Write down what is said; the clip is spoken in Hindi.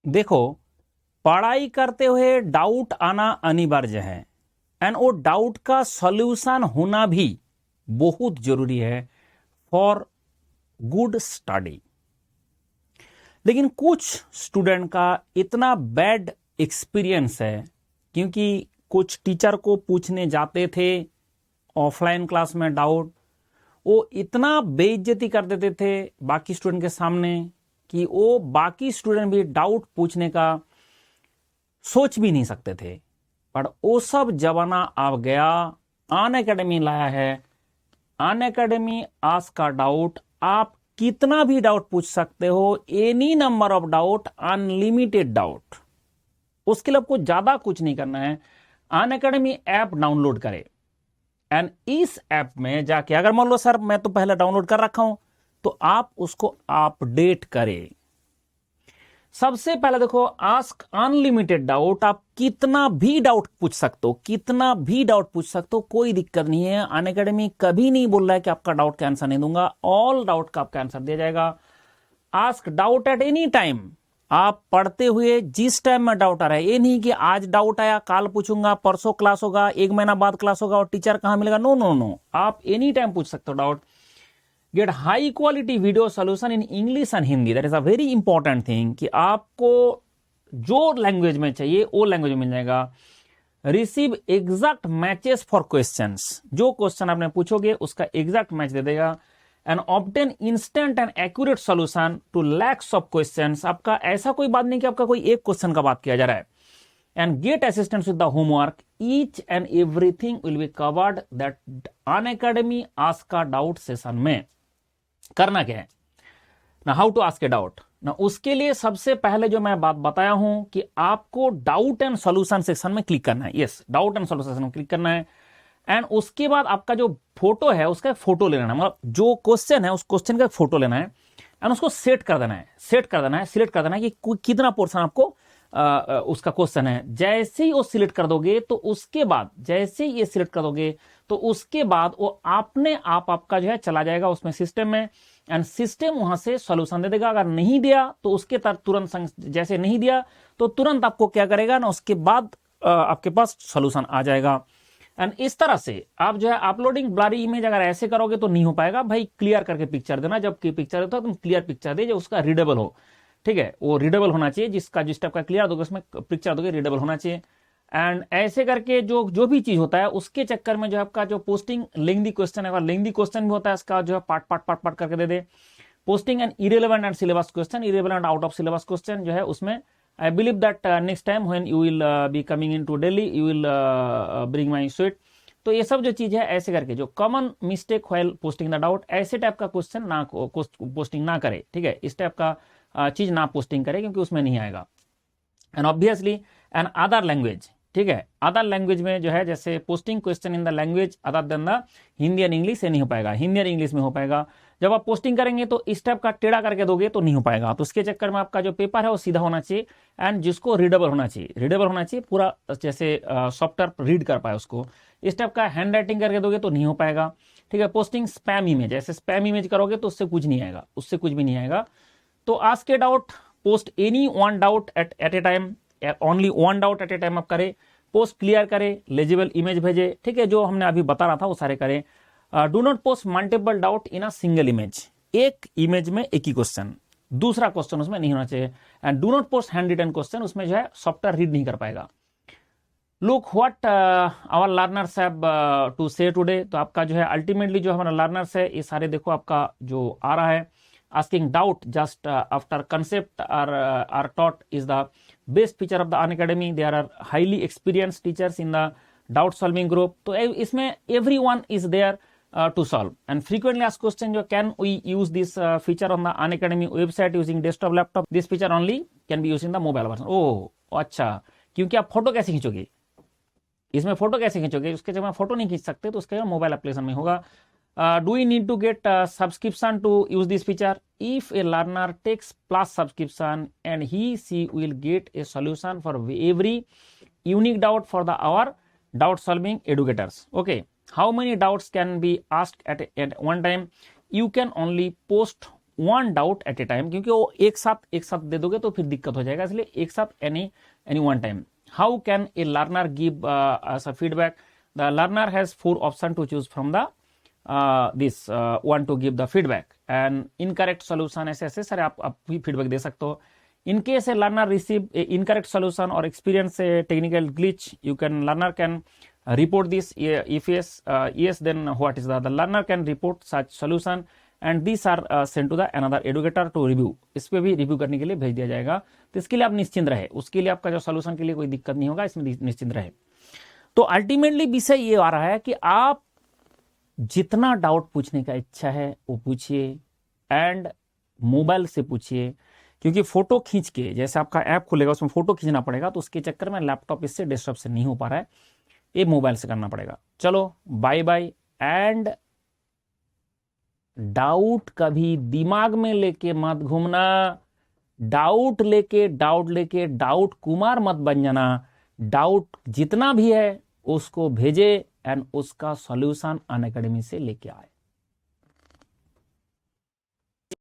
देखो, पढ़ाई करते हुए डाउट आना अनिवार्य है एंड वो डाउट का सॉल्यूशन होना भी बहुत जरूरी है फॉर गुड स्टडी। लेकिन कुछ स्टूडेंट का इतना बैड एक्सपीरियंस है, क्योंकि कुछ टीचर को पूछने जाते थे ऑफलाइन क्लास में डाउट, वो इतना बेइज्जती कर देते थे बाकी स्टूडेंट के सामने कि वो बाकी स्टूडेंट भी डाउट पूछने का सोच भी नहीं सकते थे। पर वो सब जमाना अब गया, अन अकेडमी लाया है। अन अकेडमी आज का डाउट आप कितना भी डाउट पूछ सकते हो, any number of doubt, unlimited doubt. उसके लिए आपको ज्यादा कुछ नहीं करना है। अन अकेडमी ऐप डाउनलोड करें एंड इस ऐप में जाके, अगर मान लो सर मैं तो पहले डाउनलोड कर रखा हूं, तो आप उसको अपडेट करें। सबसे पहले देखो, आस्क अनलिमिटेड डाउट, आप कितना भी डाउट पूछ सकते हो, कितना भी डाउट पूछ सकते हो, कोई दिक्कत नहीं है। अन अकेडमी कभी नहीं बोल रहा है कि आपका डाउट का आंसर नहीं दूंगा, ऑल डाउट का आपका आंसर दिया जाएगा। Ask doubt at any time, आप पढ़ते हुए जिस टाइम में डाउट आ रहा है, ये नहीं कि आज डाउट आया कल पूछूंगा, परसों क्लास होगा, एक महीना बाद क्लास होगा और टीचर कहां मिलेगा। नो नो नो, आप एनी टाइम पूछ सकते हो doubt. Get high quality video solution in English and Hindi, that is a very important thing कि आपको जो लैंग्वेज में चाहिए वो लैंग्वेज में मिल जाएगा। Receive exact matches for questions, जो क्वेश्चन आपने पूछोगे उसका एग्जैक्ट मैच दे देगा। And obtain instant and accurate solution to lakhs of questions, आपका ऐसा कोई बात नहीं कि आपका कोई एक क्वेश्चन का बात किया जा रहा है। And get assistance with the homework, each and everything will be covered that Unacademy ask का डाउट सेशन में। करना क्या है ना, how to ask a doubt ना, उसके लिए सबसे पहले जो मैं बात बताया हूं कि आपको डाउट एंड सॉल्यूशन सेक्शन में क्लिक करना है। Yes, doubt and solution section में क्लिक करना है। एंड उसके बाद आपका जो फोटो है उसका एक फोटो लेना है, मतलब जो क्वेश्चन है उस क्वेश्चन का एक फोटो लेना है एंड उसको सेट कर देना है, सिलेक्ट कर देना है कि कितना पोर्शन आपको उसका क्वेश्चन है। जैसे ही वो सिलेक्ट कर दोगे तो उसके बाद, जैसे ही ये सिलेक्ट कर दोगे तो उसके बाद वो अपने आप आपका जो है चला जाएगा उसमें सिस्टम में, एंड सिस्टम वहां से सॉल्यूशन दे देगा। अगर नहीं दिया तो उसके तुरंत, जैसे नहीं दिया तो तुरंत आपको क्या करेगा ना, उसके बाद आपके पास सॉल्यूशन आ जाएगा। एंड इस तरह से आप जो है अपलोडिंग ब्लरी इमेज अगर ऐसे करोगे तो नहीं हो पाएगा भाई। क्लियर करके पिक्चर देना, जबकि पिक्चर देता हो तुम क्लियर पिक्चर दे जो उसका रीडेबल हो। ठीक है, वो रीडेबल होना चाहिए, जिसका जिस टाइप का क्लियर दोगे उसमें पिक्चर दोगे रीडेबल होना चाहिए। एंड ऐसे करके जो जो भी चीज होता है उसके चक्कर में जो आपका जो पोस्टिंग लेंथी क्वेश्चन है, अगर लेंथी क्वेश्चन भी होता है इसका जो है पार्ट करके दे दे। Posting and irrelevant and syllabus question, irrelevant out of syllabus question जो है उसमें I believe that next time when you will be coming in to Delhi you will bring my sweet. तो ये सब जो चीज है ऐसे करके जो common mistake while posting the doubt, ऐसे टाइप का क्वेश्चन ना पोस्टिंग ना करे। ठीक है, इस टाइप का चीज ना पोस्टिंग करे क्योंकि उसमें नहीं आएगा। And obviously an other language, ठीक है, अदर लैंग्वेज में जो है जैसे posting question in the language other than the Hindi and English से नहीं हो पाएगा, हिंदी और इंग्लिश में हो पाएगा। जब आप पोस्टिंग करेंगे तो इस टाइप का टेढ़ा करके दोगे तो नहीं हो पाएगा। तो उसके चक्कर में आपका जो पेपर है वो सीधा होना चाहिए एंड जिसको रीडेबल होना चाहिए, रीडेबल होना चाहिए पूरा, जैसे सॉफ्टवेयर रीड कर पाए उसको। इस टाइप का हैंड राइटिंग करके दोगे तो नहीं हो पाएगा। ठीक है, पोस्टिंग स्पैम इमेज, ऐसे स्पैम इमेज करोगे तो उससे कुछ नहीं आएगा, उससे कुछ भी नहीं आएगा। तो ask a doubt, post any one doubt at a time, only one doubt at a time आप करें, पोस्ट क्लियर करें, लेजिबल इमेज भेजे। ठीक है, जो हमने अभी बता रहा था वो सारे करें। Do not post multiple doubt in a single image, एक इमेज में एक ही क्वेश्चन, दूसरा क्वेश्चन उसमें नहीं होना चाहिए। And do not post hand written question, उसमें जो है सॉफ्टवेयर रीड नहीं कर पाएगा। Look what our learners have to say today, तो आपका जो है अल्टीमेटली जो हमारा लर्नर्स है ये सारे देखो आपका जो आ रहा है। asking doubt just after concept are taught is the best feature of the Unacademy. There are highly experienced teachers in the doubt solving group. तो इसमें everyone is there to solve. And frequently asked question जो can we use this feature on the Unacademy website using desktop laptop? This feature only can be used in the mobile version. ओह अच्छा, क्योंकि आप फोटो कैसे खींचोगे, इसमें फोटो कैसे खींचोगे, उसके जब आप फोटो नहीं खींच सकते तो उसके मोबाइल एप्लीकेशन में होगा। Do we need to get subscription to use this feature? If a learner takes plus subscription and she will get a solution for every unique doubt for our doubt solving educators. Okay, how many doubts can be asked at one time? You can only post one doubt at a time, क्योंकि वो एक साथ दे दोगे तो फिर दिक्कत हो जाएगा, इसलिए एक साथ any one time. How can a learner give as a feedback? The learner has 4 option to choose from the this one to give the feedback and incorrect solution. ऐसे ऐसे सारे आप भी फीडबैक दे सकते हो. In case a learner receive a incorrect solution or experience a technical glitch, learner can report this. If yes, then what is the learner can report such solution and these are sent to the another educator to review. इस पे भी रिव्यू करने के लिए भेज दिया जाएगा. तो इसके लिए आप निश्चिंत रहे, उसके लिए आपका जो सोल्यूशन के लिए कोई दिक्कत नहीं होगा, इसमें निश्चिंत रहे. तो अल्टीमेटली विषय ये आ रहा है कि आप जितना डाउट पूछने का इच्छा है वो पूछिए एंड मोबाइल से पूछिए, क्योंकि फोटो खींच के जैसे आपका ऐप खुलेगा उसमें फोटो खींचना पड़ेगा, तो उसके चक्कर में लैपटॉप इससे डेस्कटॉप से नहीं हो पा रहा है, ये मोबाइल से करना पड़ेगा. चलो बाय बाय. एंड डाउट कभी दिमाग में लेके मत घूमना, डाउट लेके डाउट कुमार मत बन जाना. डाउट जितना भी है उसको भेजे एंड उसका सॉल्यूशन अनअकैडमी से लेके आए.